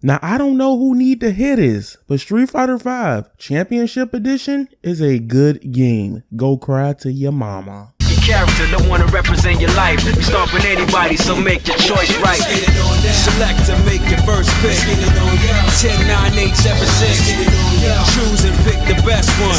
Now, I don't know who need to hear this, but Street Fighter V Championship Edition is a good game. Go cry to your mama. Your character don't want to represent your life. You stomping anybody, so make your choice right. Select to make your first pick. 10, 9, 8, 7, 6. Choose and pick the best one.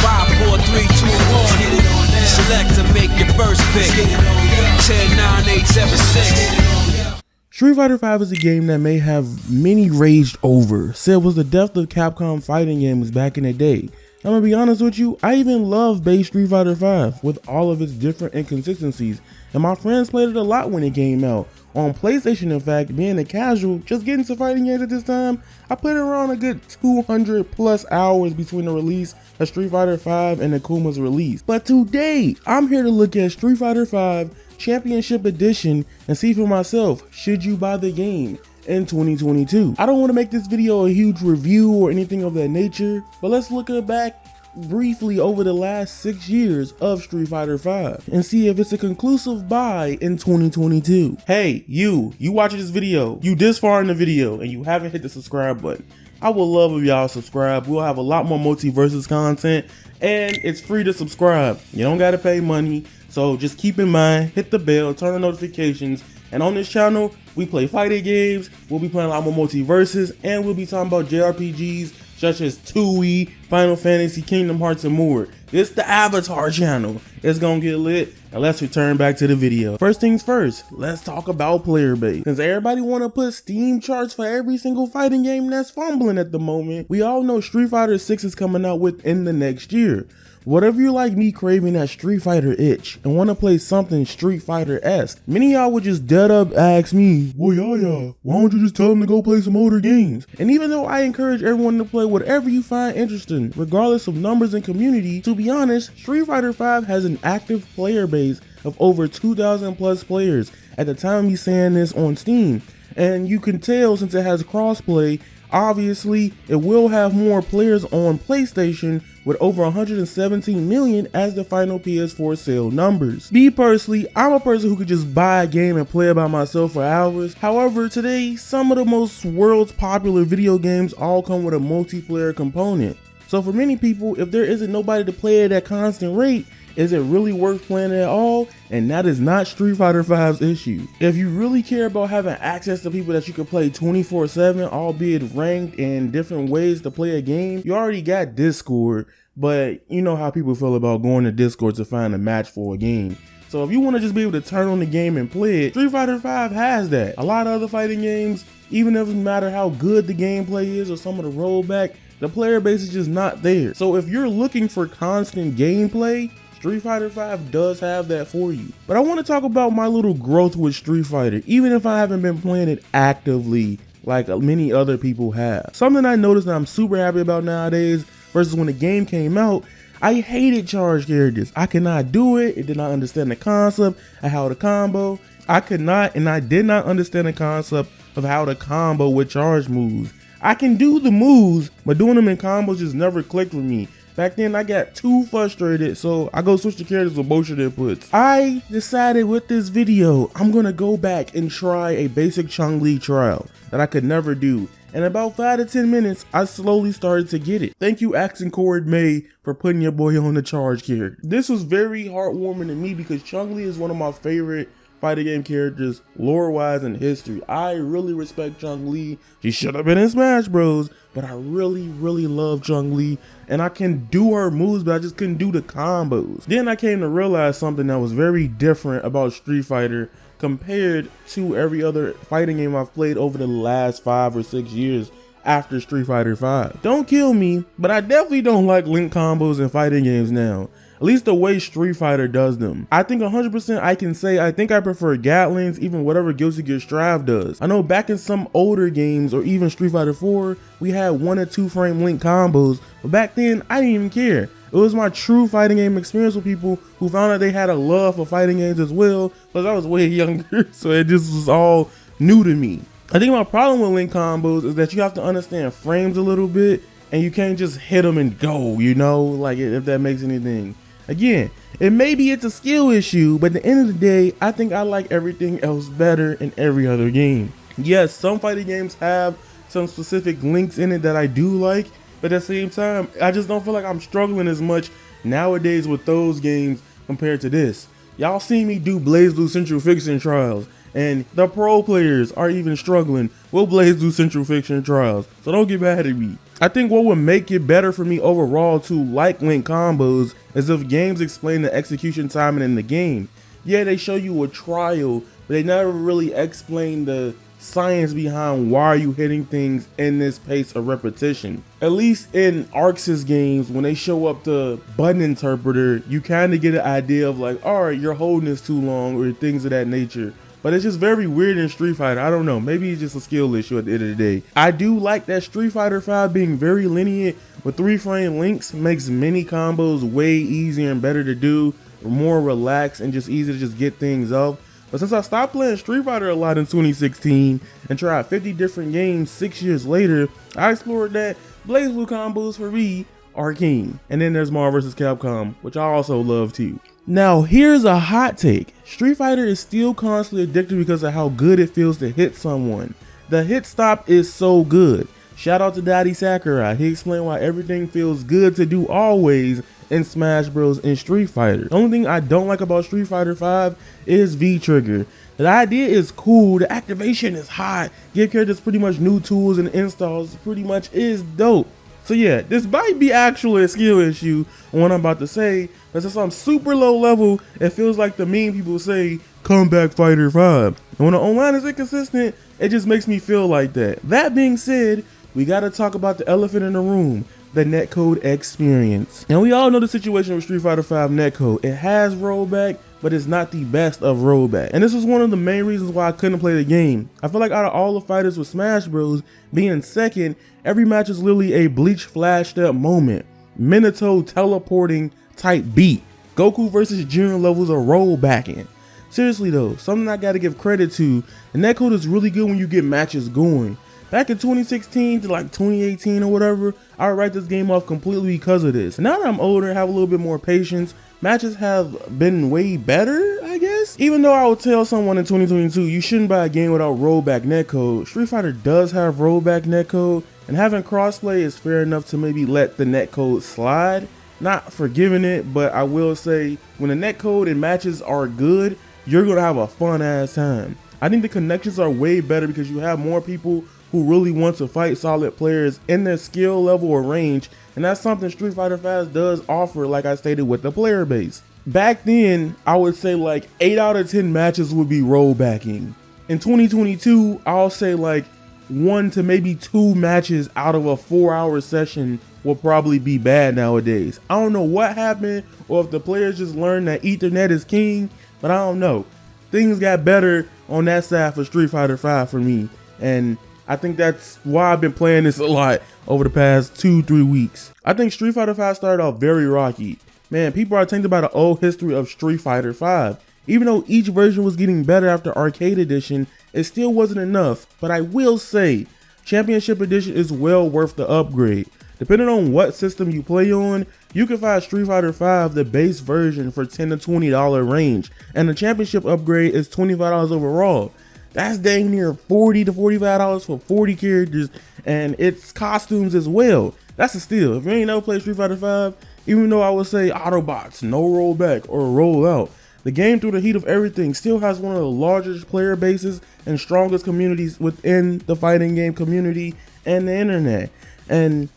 5, 4, 3, 2, 1. Select to make your first pick. 10, 9, 8, 7, 6. Street Fighter V is a game that may have many raged over, said was the death of Capcom fighting games back in the day. I'm gonna be honest with you, I even love base Street Fighter V with all of its different inconsistencies, and my friends played it a lot when it came out. On PlayStation, in fact, being a casual, just getting to fighting games at this time, I played around a good 200 plus hours between the release of Street Fighter V and Akuma's release. But today, I'm here to look at Street Fighter V Championship Edition and see for myself, should you buy the game in 2022? I don't want to make this video a huge review or anything of that nature, but let's look back briefly over the last 6 years of Street Fighter V and see if it's a conclusive buy in 2022. Hey, you watching this video, you this far in the video and you haven't hit the subscribe button. I would love if y'all subscribe. We'll have a lot more MultiVersus content and it's free to subscribe. You don't gotta pay money. So just keep in mind, hit the bell, turn on notifications, and on this channel, we play fighting games, we'll be playing a lot more MultiVersus, and we'll be talking about JRPGs such as TUI, Final Fantasy, Kingdom Hearts, and more. It's the Avatar channel. It's gonna get lit, and let's return back to the video. First things first, let's talk about player base. Since everybody wanna put Steam charts for every single fighting game that's fumbling at the moment, we all know Street Fighter 6 is coming out within the next year. Whatever you like me craving that Street Fighter itch and want to play something Street Fighter-esque, many of y'all would just dead up ask me, well yeah, why don't you just tell them to go play some older games? And even though I encourage everyone to play whatever you find interesting, regardless of numbers and community, to be honest, Street Fighter V has an active player base of over 2,000 plus players at the time of me saying this on Steam. And you can tell since it has crossplay, obviously it will have more players on PlayStation with over 117 million as the final PS4 sale numbers. Me personally, I'm a person who could just buy a game and play it by myself for hours. However, today, some of the most world's popular video games all come with a multiplayer component. So for many people, if there isn't nobody to play at that constant rate, is it really worth playing at all? And that is not Street Fighter V's issue. If you really care about having access to people that you can play 24/7, albeit ranked in different ways to play a game, you already got Discord, but you know how people feel about going to Discord to find a match for a game. So if you want to just be able to turn on the game and play it, Street Fighter V has that. A lot of other fighting games, even if it doesn't matter how good the gameplay is or some of the rollback, the player base is just not there. So if you're looking for constant gameplay, Street Fighter V does have that for you. But I want to talk about my little growth with Street Fighter, even if I haven't been playing it actively like many other people have. Something I noticed that I'm super happy about nowadays versus when the game came out, I hated charge characters. I could not do it. It did not understand the concept of how to combo. I did not understand the concept of how to combo with charge moves. I can do the moves, but doing them in combos just never clicked with me. Back then, I got too frustrated, so I go switch the characters with motion inputs. I decided with this video, I'm gonna go back and try a basic Chun-Li trial that I could never do. In about 5 to 10 minutes, I slowly started to get it. Thank you, Accent Cord May, for putting your boy on the charge character. This was very heartwarming to me because Chun-Li is one of my favorite fighting game characters lore-wise in history. I really respect Chun-Li. She should have been in Smash Bros, but I really love Chun-Li, and I can do her moves, but I just couldn't do the combos. Then I came to realize something that was very different about Street Fighter compared to every other fighting game I've played over the last 5 or 6 years after Street Fighter V. Don't kill me, but I definitely don't like link combos in fighting games now. At least the way Street Fighter does them. I think 100% I can say I think I prefer Gatlings, even whatever Guilty Gear Strive does. I know back in some older games, or even Street Fighter 4, we had 1 or 2 frame link combos, but back then I didn't even care. It was my true fighting game experience with people who found out they had a love for fighting games as well, because I was way younger, so it just was all new to me. I think my problem with link combos is that you have to understand frames a little bit, and you can't just hit them and go, you know, like if that makes anything. Again, maybe it's a skill issue, but at the end of the day, I think I like everything else better in every other game. Yes, some fighting games have some specific links in it that I do like, but at the same time, I just don't feel like I'm struggling as much nowadays with those games compared to this. Y'all see me do BlazBlue Central Fiction Trials, and the pro players are even struggling with BlazBlue Central Fiction Trials, so don't get mad at me. I think what would make it better for me overall to like link combos is if games explain the execution timing in the game. Yeah, they show you a trial, but they never really explain the science behind why are you hitting things in this pace of repetition. At least in Arxis games, when they show up the button interpreter, you kind of get an idea of like, alright, you're holding this too long or things of that nature. But it's just very weird in Street Fighter. I don't know, maybe it's just a skill issue at the end of the day. I do like that Street Fighter V being very linear with 3-frame links makes many combos way easier and better to do, more relaxed and just easy to just get things off. But since I stopped playing Street Fighter a lot in 2016 and tried 50 different games 6 years later, I explored that BlazBlue combos for me are king. And then there's MultiVersus Capcom, which I also love too. Now here's a hot take. Street Fighter is still constantly addictive because of how good it feels to hit someone. The hit stop is so good. Shout out to Daddy Sakurai. He explained why everything feels good to do always in Smash Bros. And Street Fighter. The only thing I don't like about Street Fighter V is V-Trigger. The idea is cool, the activation is hot, give characters pretty much new tools and installs pretty much is dope. So yeah, this might be actually a skill issue on what I'm about to say, but since I'm super low level, it feels like the meme people say, Comeback Fighter 5. And when the online is inconsistent, it just makes me feel like that. That being said, we gotta talk about the elephant in the room, the netcode experience. And we all know the situation with Street Fighter V netcode. It has rollback, but it's not the best of rollback. And this was one of the main reasons why I couldn't play the game. I feel like out of all the fighters with Smash Bros. Being second, every match is literally a Bleach flash step moment. Minato teleporting type beat. Goku versus Jiren levels of rollbacking. Seriously though, something I gotta give credit to, the netcode is really good when you get matches going. Back in 2016 to like 2018 or whatever, I would write this game off completely because of this. Now that I'm older and have a little bit more patience, matches have been way better, I guess. Even though I would tell someone in 2022, you shouldn't buy a game without rollback netcode, Street Fighter does have rollback netcode, and having crossplay is fair enough to maybe let the netcode slide. Not forgiving it, but I will say, when the netcode and matches are good, you're gonna have a fun ass time. I think the connections are way better because you have more people who really want to fight solid players in their skill level or range, and that's something Street Fighter V does offer, like I stated, with the player base. Back then, I would say like 8 out of 10 matches would be rollbacking. In 2022, I'll say like 1 to maybe 2 matches out of a 4-hour session will probably be bad nowadays. I don't know what happened, or if the players just learned that Ethernet is king, but I don't know. Things got better on that side for Street Fighter V for me, and I think that's why I've been playing this a lot over the past 2-3 weeks. I think Street Fighter V started off very rocky. Man, people are thinking about the old history of Street Fighter V. Even though each version was getting better after Arcade Edition, it still wasn't enough. But I will say, Championship Edition is well worth the upgrade. Depending on what system you play on, you can find Street Fighter V, the base version, for $10 to $20 range. And the Championship upgrade is $25 overall. That's dang near $40 to $45 for 40 characters, and it's costumes as well. That's a steal. If you ain't never played Street Fighter V, even though I would say Autobots, no rollback or roll out, the game through the heat of everything still has one of the largest player bases and strongest communities within the fighting game community and the internet. And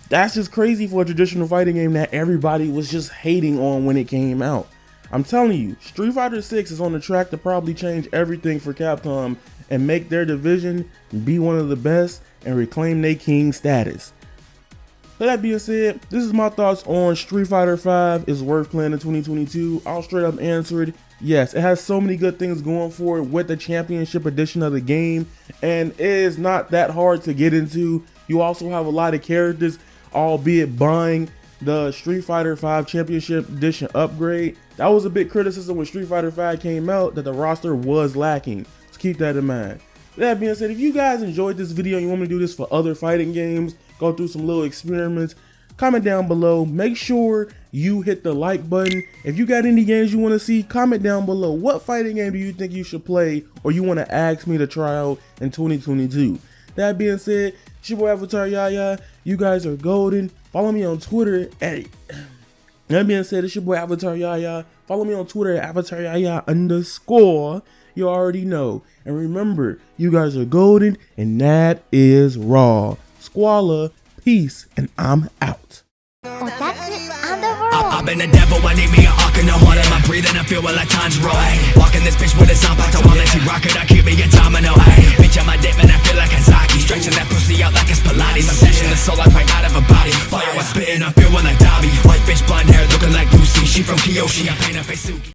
that's just crazy for a traditional fighting game that everybody was just hating on when it came out. I'm telling you, Street Fighter 6 is on the track to probably change everything for Capcom and make their division be one of the best and reclaim their king status. So that being said, this is my thoughts on Street Fighter V is worth playing in 2022. I'll straight up answer it. Yes, it has so many good things going for it with the Championship Edition of the game, and it is not that hard to get into. You also have a lot of characters, albeit buying the Street Fighter V Championship Edition upgrade. That was a big criticism when Street Fighter V came out, that the roster was lacking. So keep that in mind. That being said, if you guys enjoyed this video and you want me to do this for other fighting games, go through some little experiments, comment down below. Make sure you hit the like button. If you got any games you want to see, comment down below. What fighting game do you think you should play or you want to ask me to try out in 2022? That being said, it's your boy Avatar Yaya. You guys are golden. Follow me on Twitter at... That being said, it's your boy Avatar Yaya. Follow me on Twitter at AvatarYaya_. You already know. And remember, you guys are golden, and that is raw. Squalla, peace, and I'm out. I've been the devil, I need me an arc in the water. My breathing, I feel like Tanjiro. Walking this bitch with a sound box, while she rock it, I keep me a domino. Bitch, on my dick, man, I feel like Kazaki. Stretching that pussy out like it's Pilates. I'm snatching the soul like right out of a body. Fire, I spitting, I feel like Dobby. White bitch, blonde hair, looking like Lucy. She from Kyoshi, I paint her face Suki.